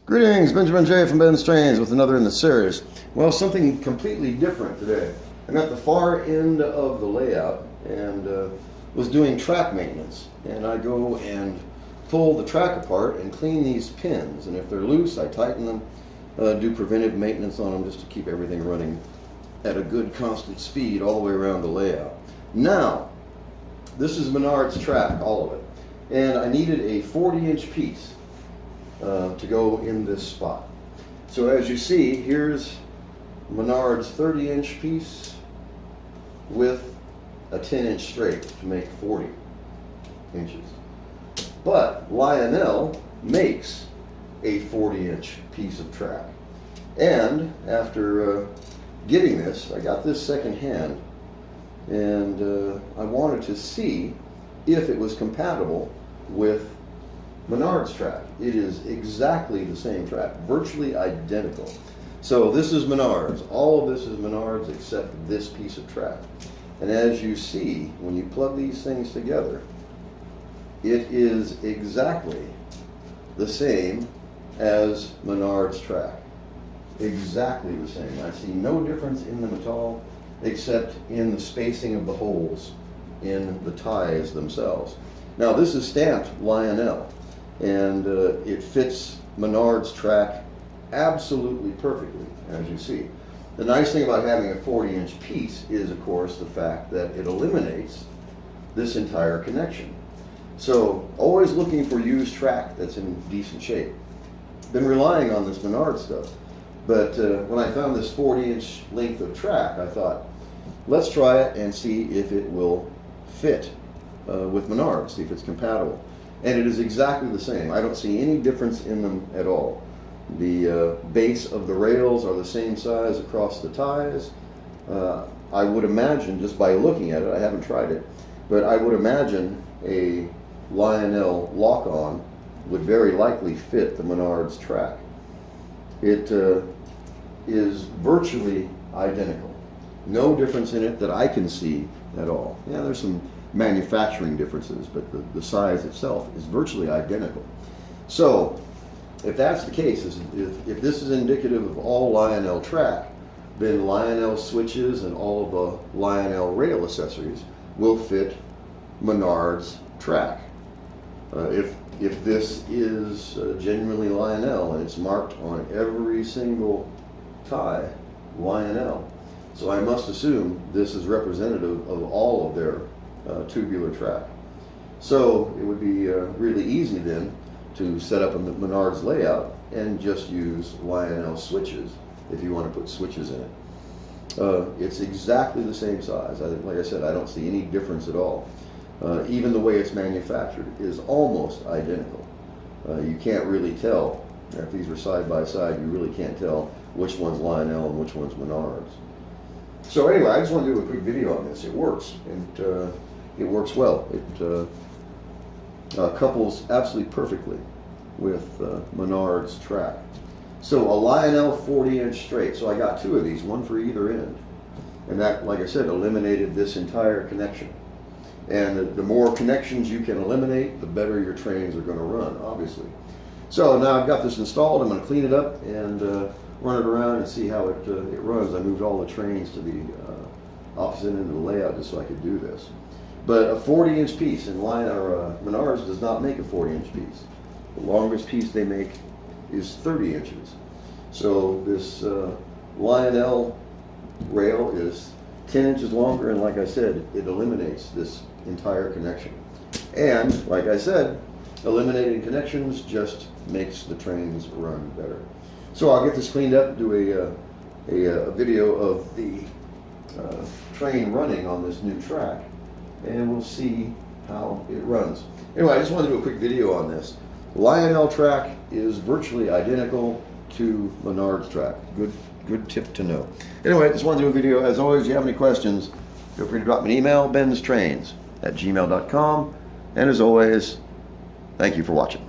Greetings, Benjamin J. from BENZTRAINZ with another in the series. Well, something completely different today. I'm at the far end of the layout and was doing track maintenance. And I go and pull the track apart and clean these pins. And if they're loose, I tighten them, do preventive maintenance on them just to keep everything running at a good constant speed all the way around the layout. Now, this is Menards track, all of it. And I needed a 40-inch piece to go in this spot. So as you see, here's Menards 30-inch piece with a 10-inch straight to make 40 inches. But Lionel makes a 40-inch piece of track. And after getting this, I got this secondhand, and I wanted to see if it was compatible with Menards track. It is exactly the same track, virtually identical. So this is Menards. All of this is Menards except this piece of track. And as you see, when you plug these things together, it is exactly the same as Menards track. Exactly the same. I see no difference in them at all, except in the spacing of the holes in the ties themselves. Now this is stamped Lionel, and it fits Menards track absolutely perfectly, as you see. The nice thing about having a 40-inch piece is, of course, the fact that it eliminates this entire connection. So always looking for used track that's in decent shape. Been relying on this Menards stuff, but when I found this 40-inch length of track, I thought, let's try it and see if it will fit with Menards, see if it's compatible. And it is exactly the same. I don't see any difference in them at all. The base of the rails are the same size across the ties. I would imagine, just by looking at it, I haven't tried it, but I would imagine a Lionel lock-on would very likely fit the Menards track. It is virtually identical. No difference in it that I can see at all. Yeah, there's some manufacturing differences, but the size itself is virtually identical. So if that's the case, if this is indicative of all Lionel track, then Lionel switches and all of the Lionel rail accessories will fit Menards track. If this is genuinely Lionel and it's marked on every single tie Lionel, so I must assume this is representative of all of their tubular track. So it would be really easy then to set up a Menards layout and just use Lionel switches if you want to put switches in it. It's exactly the same size. Like I said, I don't see any difference at all. Even the way it's manufactured is almost identical. You can't really tell. If these were side by side, you really can't tell which one's Lionel and which one's Menards. So anyway, I just want to do a quick video on this. It works, and it works well. It couples absolutely perfectly with Menards track. So a Lionel 40-inch straight. So I got two of these, one for either end. And that, like I said, eliminated this entire connection. And the more connections you can eliminate, the better your trains are going to run, obviously. So now I've got this installed. I'm going to clean it up and run it around and see how it runs. I moved all the trains to the opposite end of the layout just so I could do this. But a 40-inch piece, and Menards does not make a 40-inch piece. The longest piece they make is 30 inches. So this Lionel rail is 10 inches longer, and like I said, it eliminates this entire connection. And like I said, eliminating connections just makes the trains run better. So I'll get this cleaned up, do a video of the train running on this new track, and we'll see how it runs. Anyway, I just wanted to do a quick video on this. Lionel track is virtually identical to Menards track. Good tip to know. Anyway, I just wanted to do a video. As always, if you have any questions, feel free to drop me an email, BENZTRAINZ@gmail.com. And as always, thank you for watching.